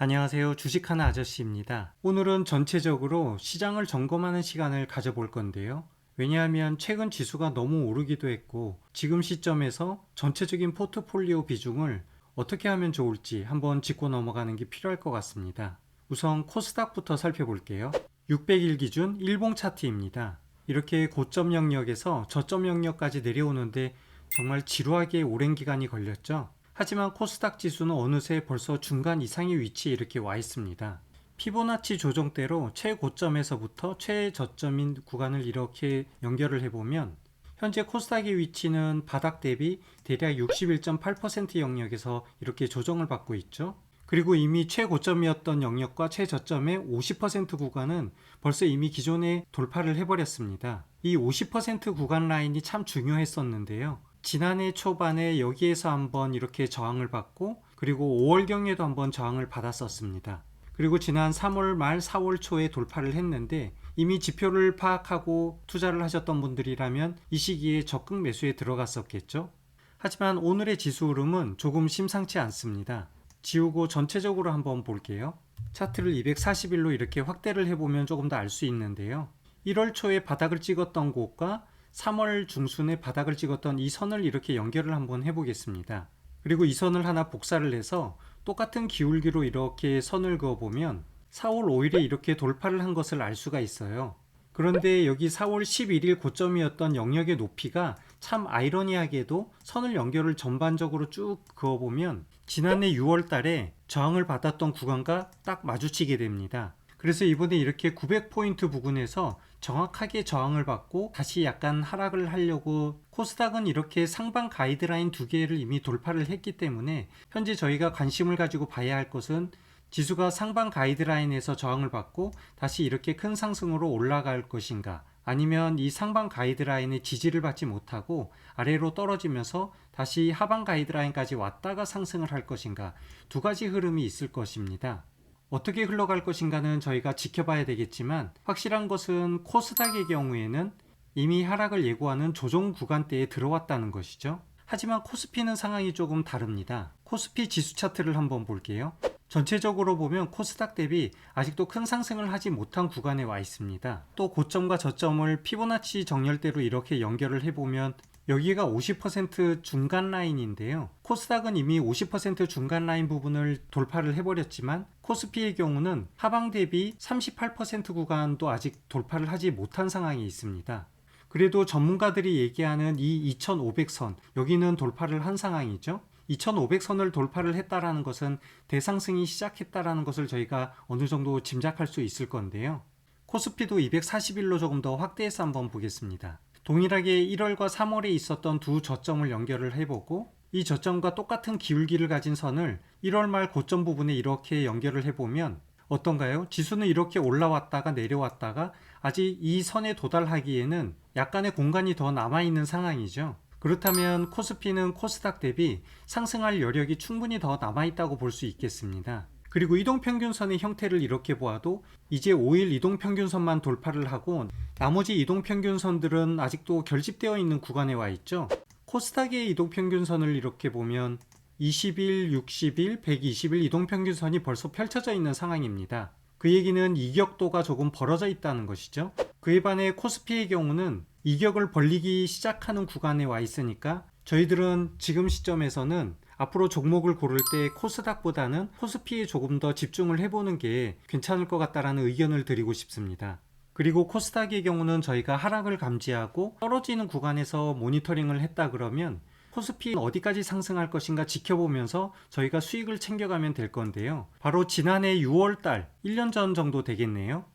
안녕하세요. 주식하는 아저씨입니다. 오늘은 전체적으로 시장을 점검하는 시간을 가져볼 건데요. 왜냐하면 최근 지수가 너무 오르기도 했고 지금 시점에서 전체적인 포트폴리오 비중을 어떻게 하면 좋을지 한번 짚고 넘어가는 게 필요할 것 같습니다. 우선 코스닥부터 살펴볼게요. 600일 기준 일봉 차트입니다. 이렇게 고점 영역에서 저점 영역까지 내려오는데 정말 지루하게 오랜 기간이 걸렸죠. 하지만 코스닥 지수는 어느새 벌써 중간 이상의 위치에 이렇게 와 있습니다. 피보나치 조정대로 최고점에서부터 최저점인 구간을 이렇게 연결을 해보면 현재 코스닥의 위치는 바닥 대비 대략 61.8% 영역에서 이렇게 조정을 받고 있죠. 그리고 이미 최고점이었던 영역과 최저점의 50% 구간은 벌써 이미 기존에 돌파를 해버렸습니다. 이 50% 구간 라인이 참 중요했었는데요. 지난해 초반에 여기에서 한번 이렇게 저항을 받고 그리고 5월경에도 한번 저항을 받았었습니다. 그리고 지난 3월 말 4월 초에 돌파를 했는데 이미 지표를 파악하고 투자를 하셨던 분들이라면 이 시기에 적극 매수에 들어갔었겠죠. 하지만 오늘의 지수 흐름은 조금 심상치 않습니다. 지우고 전체적으로 한번 볼게요. 차트를 240일로 이렇게 확대를 해보면 조금 더 알 수 있는데요. 1월 초에 바닥을 찍었던 곳과 3월 중순에 바닥을 찍었던 이 선을 이렇게 연결을 한번 해보겠습니다. 그리고 이 선을 하나 복사를 해서 똑같은 기울기로 이렇게 선을 그어보면 4월 5일에 이렇게 돌파를 한 것을 알 수가 있어요. 그런데 여기 4월 11일 고점이었던 영역의 높이가 참 아이러니하게도 선을 연결을 전반적으로 쭉 그어보면 지난해 6월 달에 저항을 받았던 구간과 딱 마주치게 됩니다. 그래서 이번에 이렇게 900포인트 부근에서 정확하게 저항을 받고 다시 약간 하락을 하려고 코스닥은 이렇게 상방 가이드라인 두 개를 이미 돌파를 했기 때문에 현재 저희가 관심을 가지고 봐야 할 것은 지수가 상방 가이드라인에서 저항을 받고 다시 이렇게 큰 상승으로 올라갈 것인가, 아니면 이 상방 가이드라인의 지지를 받지 못하고 아래로 떨어지면서 다시 하방 가이드라인까지 왔다가 상승을 할 것인가, 두 가지 흐름이 있을 것입니다. 어떻게 흘러갈 것인가는 저희가 지켜봐야 되겠지만 확실한 것은 코스닥의 경우에는 이미 하락을 예고하는 조정 구간대에 들어왔다는 것이죠. 하지만 코스피는 상황이 조금 다릅니다. 코스피 지수 차트를 한번 볼게요. 전체적으로 보면 코스닥 대비 아직도 큰 상승을 하지 못한 구간에 와 있습니다. 또 고점과 저점을 피보나치 정렬대로 이렇게 연결을 해보면 여기가 50% 중간 라인인데요. 코스닥은 이미 50% 중간 라인 부분을 돌파를 해버렸지만 코스피의 경우는 하방 대비 38% 구간도 아직 돌파를 하지 못한 상황이 있습니다. 그래도 전문가들이 얘기하는 이 2500선, 여기는 돌파를 한 상황이죠. 2500선을 돌파를 했다라는 것은 대상승이 시작했다라는 것을 저희가 어느 정도 짐작할 수 있을 건데요. 코스피도 240일로 조금 더 확대해서 한번 보겠습니다. 동일하게 1월과 3월에 있었던 두 저점을 연결을 해보고 이 저점과 똑같은 기울기를 가진 선을 1월 말 고점 부분에 이렇게 연결을 해보면 어떤가요? 지수는 이렇게 올라왔다가 내려왔다가 아직 이 선에 도달하기에는 약간의 공간이 더 남아있는 상황이죠. 그렇다면 코스피는 코스닥 대비 상승할 여력이 충분히 더 남아있다고 볼 수 있겠습니다. 그리고 이동평균선의 형태를 이렇게 보아도 이제 5일 이동평균선만 돌파를 하고 나머지 이동평균선들은 아직도 결집되어 있는 구간에 와 있죠. 코스닥의 이동평균선을 이렇게 보면 20일, 60일, 120일 이동평균선이 벌써 펼쳐져 있는 상황입니다. 그 얘기는 이격도가 조금 벌어져 있다는 것이죠. 그에 반해 코스피의 경우는 이격을 벌리기 시작하는 구간에 와 있으니까 저희들은 지금 시점에서는 앞으로 종목을 고를 때 코스닥보다는 코스피에 조금 더 집중을 해보는 게 괜찮을 것 같다라는 의견을 드리고 싶습니다. 그리고 코스닥의 경우는 저희가 하락을 감지하고 떨어지는 구간에서 모니터링을 했다 그러면 코스피는 어디까지 상승할 것인가 지켜보면서 저희가 수익을 챙겨가면 될 건데요. 바로 지난해 6월달 1년 전 정도 되겠네요.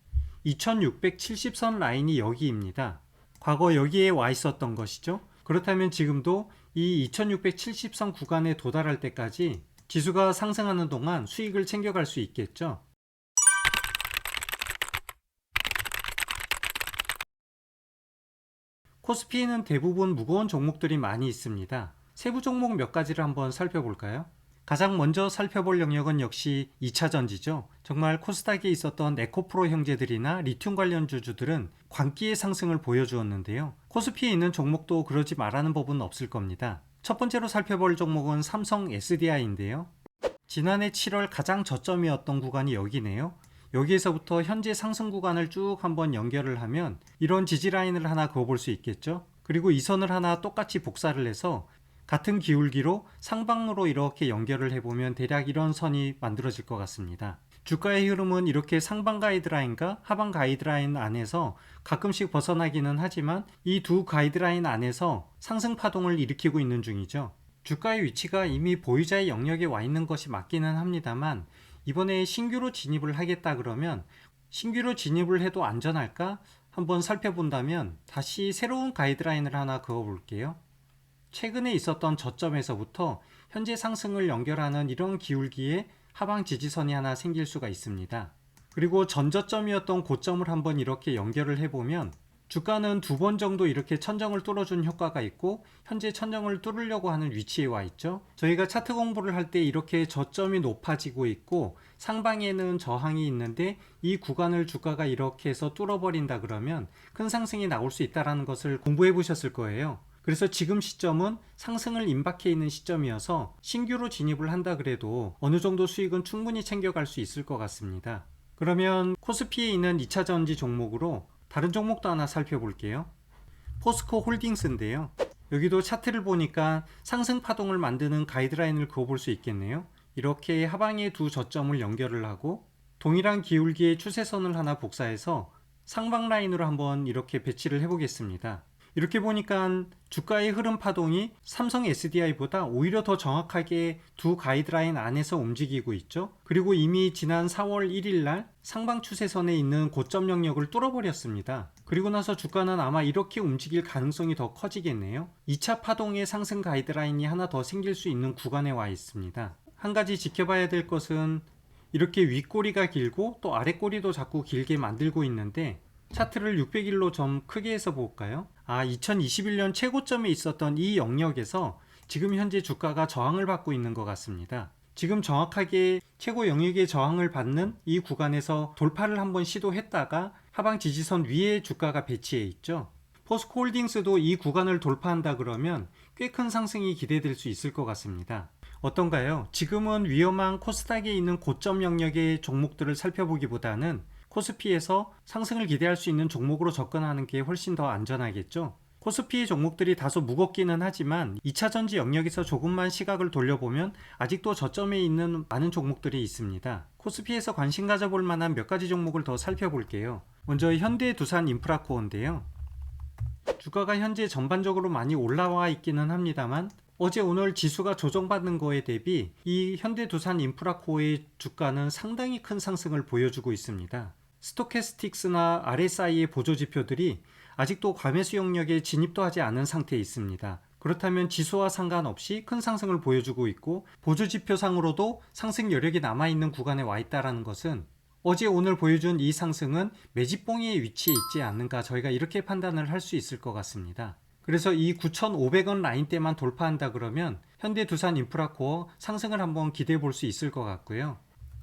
2670선 라인이 여기입니다. 과거 여기에 와 있었던 것이죠. 그렇다면 지금도 이 2670선 구간에 도달할 때까지 지수가 상승하는 동안 수익을 챙겨갈 수 있겠죠. 코스피에는 대부분 무거운 종목들이 많이 있습니다. 세부 종목 몇 가지를 한번 살펴볼까요? 가장 먼저 살펴볼 영역은 역시 2차전지죠. 정말 코스닥에 있었던 에코프로 형제들이나 리튬 관련 주주들은 광기의 상승을 보여주었는데요. 코스피에 있는 종목도 그러지 말라는 법은 없을 겁니다. 첫 번째로 살펴볼 종목은 삼성 SDI인데요. 지난해 7월 가장 저점이었던 구간이 여기네요. 여기에서부터 현재 상승 구간을 쭉 한번 연결을 하면 이런 지지 라인을 하나 그어볼 수 있겠죠. 그리고 이 선을 하나 똑같이 복사를 해서 같은 기울기로 상방으로 이렇게 연결을 해보면 대략 이런 선이 만들어질 것 같습니다. 주가의 흐름은 이렇게 상방 가이드라인과 하방 가이드라인 안에서 가끔씩 벗어나기는 하지만 이 두 가이드라인 안에서 상승 파동을 일으키고 있는 중이죠. 주가의 위치가 이미 보유자의 영역에 와 있는 것이 맞기는 합니다만 이번에 신규로 진입을 하겠다 그러면 신규로 진입을 해도 안전할까? 한번 살펴본다면 다시 새로운 가이드라인을 하나 그어 볼게요. 최근에 있었던 저점에서부터 현재 상승을 연결하는 이런 기울기에 하방 지지선이 하나 생길 수가 있습니다. 그리고 전저점이었던 고점을 한번 이렇게 연결을 해보면 주가는 두 번 정도 이렇게 천정을 뚫어준 효과가 있고 현재 천정을 뚫으려고 하는 위치에 와 있죠. 저희가 차트 공부를 할 때 이렇게 저점이 높아지고 있고 상방에는 저항이 있는데 이 구간을 주가가 이렇게 해서 뚫어버린다 그러면 큰 상승이 나올 수 있다는 것을 공부해 보셨을 거예요. 그래서 지금 시점은 상승을 임박해 있는 시점이어서 신규로 진입을 한다 그래도 어느 정도 수익은 충분히 챙겨갈 수 있을 것 같습니다. 그러면 코스피에 있는 2차전지 종목으로 다른 종목도 하나 살펴볼게요. 포스코 홀딩스인데요. 여기도 차트를 보니까 상승 파동을 만드는 가이드라인을 그어볼 수 있겠네요. 이렇게 하방에 두 저점을 연결을 하고 동일한 기울기의 추세선을 하나 복사해서 상방 라인으로 한번 이렇게 배치를 해보겠습니다. 이렇게 보니까 주가의 흐름 파동이 삼성 SDI보다 오히려 더 정확하게 두 가이드라인 안에서 움직이고 있죠. 그리고 이미 지난 4월 1일 날 상방 추세선에 있는 고점 영역을 뚫어버렸습니다. 그리고 나서 주가는 아마 이렇게 움직일 가능성이 더 커지겠네요. 2차 파동의 상승 가이드라인이 하나 더 생길 수 있는 구간에 와 있습니다. 한 가지 지켜봐야 될 것은 이렇게 윗꼬리가 길고 또 아랫꼬리도 자꾸 길게 만들고 있는데 차트를 600일로 좀 크게 해서 볼까요? 2021년 최고점에 있었던 이 영역에서 지금 현재 주가가 저항을 받고 있는 것 같습니다. 지금 정확하게 최고 영역의 저항을 받는 이 구간에서 돌파를 한번 시도했다가 하방 지지선 위에 주가가 배치해 있죠. 포스코 홀딩스도 이 구간을 돌파한다 그러면 꽤 큰 상승이 기대될 수 있을 것 같습니다. 어떤가요? 지금은 위험한 코스닥에 있는 고점 영역의 종목들을 살펴보기보다는 코스피에서 상승을 기대할 수 있는 종목으로 접근하는 게 훨씬 더 안전하겠죠. 코스피 종목들이 다소 무겁기는 하지만 2차전지 영역에서 조금만 시각을 돌려보면 아직도 저점에 있는 많은 종목들이 있습니다. 코스피에서 관심 가져볼 만한 몇 가지 종목을 더 살펴볼게요. 먼저 현대두산인프라코어인데요. 주가가 현재 전반적으로 많이 올라와 있기는 합니다만 어제 오늘 지수가 조정받는 거에 대비 이 현대두산인프라코어의 주가는 상당히 큰 상승을 보여주고 있습니다. 스토캐스틱스나 RSI의 보조지표들이 아직도 과매수 영역에 진입도 하지 않은 상태에 있습니다. 그렇다면 지수와 상관없이 큰 상승을 보여주고 있고 보조지표상으로도 상승 여력이 남아있는 구간에 와 있다는 것은 어제 오늘 보여준 이 상승은 매집봉의 위치에 있지 않는가 저희가 이렇게 판단을 할 수 있을 것 같습니다. 그래서 이 9,500원 라인대만 돌파한다 그러면 현대두산인프라코어 상승을 한번 기대해 볼 수 있을 것 같고요.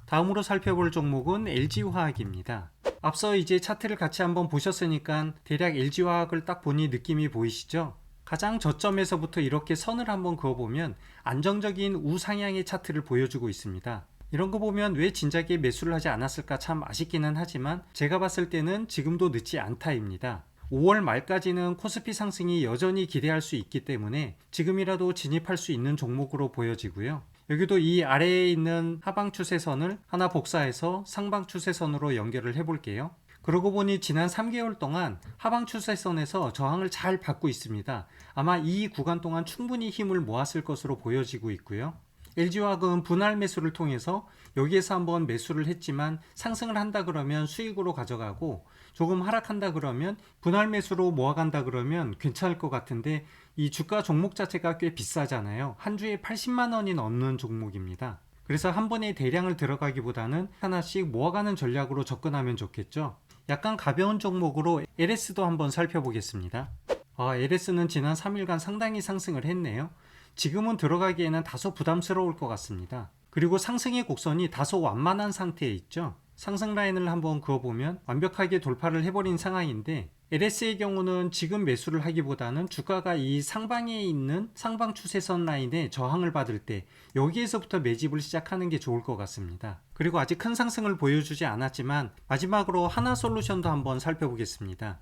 다음으로 살펴볼 종목은 LG화학입니다. 앞서 이제 차트를 같이 한번 보셨으니까 대략 LG화학을 딱 보니 느낌이 보이시죠? 가장 저점에서부터 이렇게 선을 한번 그어보면 안정적인 우상향의 차트를 보여주고 있습니다. 이런 거 보면 왜 진작에 매수를 하지 않았을까 참 아쉽기는 하지만 제가 봤을 때는 지금도 늦지 않다입니다. 5월 말까지는 코스피 상승이 여전히 기대할 수 있기 때문에 지금이라도 진입할 수 있는 종목으로 보여지고요. 여기도 이 아래에 있는 하방 추세선을 하나 복사해서 상방 추세선으로 연결을 해볼게요. 그러고 보니 지난 3개월 동안 하방 추세선에서 저항을 잘 받고 있습니다. 아마 이 구간 동안 충분히 힘을 모았을 것으로 보여지고 있고요. LG화학은 분할 매수를 통해서 여기에서 한번 매수를 했지만 상승을 한다 그러면 수익으로 가져가고 조금 하락한다 그러면 분할 매수로 모아간다 그러면 괜찮을 것 같은데 이 주가 종목 자체가 꽤 비싸잖아요. 한 주에 80만 원이 넘는 종목입니다. 그래서 한 번에 대량을 들어가기보다는 하나씩 모아가는 전략으로 접근하면 좋겠죠. 약간 가벼운 종목으로 LS도 한번 살펴보겠습니다. LS는 지난 3일간 상당히 상승을 했네요. 지금은 들어가기에는 다소 부담스러울 것 같습니다. 그리고 상승의 곡선이 다소 완만한 상태에 있죠. 상승 라인을 한번 그어보면 완벽하게 돌파를 해버린 상황인데 LS의 경우는 지금 매수를 하기보다는 주가가 이 상방에 있는 상방 추세선 라인에 저항을 받을 때 여기에서부터 매집을 시작하는 게 좋을 것 같습니다. 그리고 아직 큰 상승을 보여주지 않았지만 마지막으로 하나솔루션도 한번 살펴보겠습니다.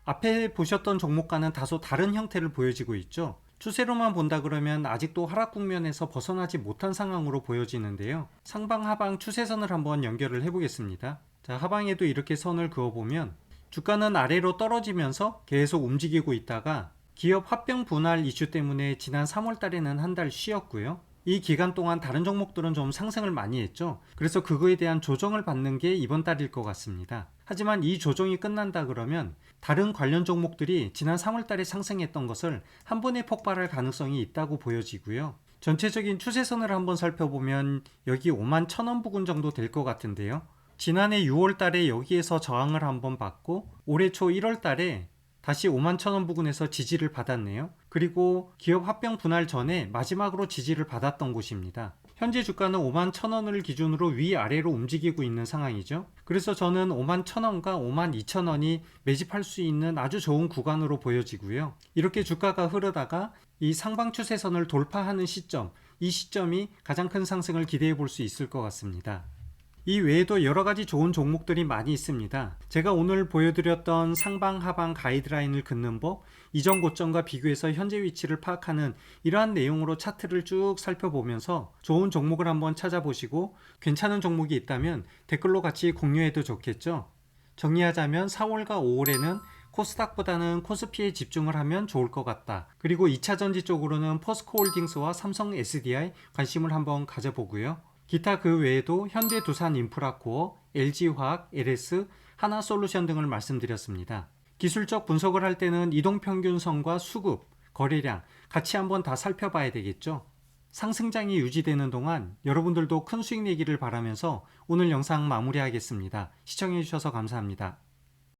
앞에 보셨던 종목과는 다소 다른 형태를 보여지고 있죠. 추세로만 본다 그러면 아직도 하락 국면에서 벗어나지 못한 상황으로 보여지는데요. 상방 하방 추세선을 한번 연결을 해보겠습니다. 자, 하방에도 이렇게 선을 그어보면 주가는 아래로 떨어지면서 계속 움직이고 있다가 기업 합병 분할 이슈 때문에 지난 3월 달에는 한 달 쉬었고요. 이 기간 동안 다른 종목들은 좀 상승을 많이 했죠. 그래서 그거에 대한 조정을 받는 게 이번 달일 것 같습니다. 하지만 이 조정이 끝난다 그러면 다른 관련 종목들이 지난 3월 달에 상승했던 것을 한 번에 폭발할 가능성이 있다고 보여지고요. 전체적인 추세선을 한번 살펴보면 여기 51,000원 부근 정도 될 것 같은데요. 지난해 6월 달에 여기에서 저항을 한번 받고 올해 초 1월 달에 다시 51,000원 부근에서 지지를 받았네요. 그리고 기업 합병 분할 전에 마지막으로 지지를 받았던 곳입니다. 현재 주가는 51,000원을 기준으로 위아래로 움직이고 있는 상황이죠. 그래서 저는 51,000원과 52,000원이 매집할 수 있는 아주 좋은 구간으로 보여지고요. 이렇게 주가가 흐르다가 이 상방 추세선을 돌파하는 시점, 이 시점이 가장 큰 상승을 기대해 볼 수 있을 것 같습니다. 이 외에도 여러가지 좋은 종목들이 많이 있습니다. 제가 오늘 보여드렸던 상방 하방 가이드라인을 긋는 법, 이전 고점과 비교해서 현재 위치를 파악하는 이러한 내용으로 차트를 쭉 살펴보면서 좋은 종목을 한번 찾아보시고 괜찮은 종목이 있다면 댓글로 같이 공유해도 좋겠죠. 정리하자면 4월과 5월에는 코스닥보다는 코스피에 집중을 하면 좋을 것 같다. 그리고 2차전지 쪽으로는 포스코홀딩스와 삼성 SDI 관심을 한번 가져보고요. 기타 그 외에도 현대 두산 인프라코어, LG화학, LS, 하나솔루션 등을 말씀드렸습니다. 기술적 분석을 할 때는 이동평균선과 수급, 거래량 같이 한번 다 살펴봐야 되겠죠. 상승장이 유지되는 동안 여러분들도 큰 수익 내기를 바라면서 오늘 영상 마무리하겠습니다. 시청해주셔서 감사합니다.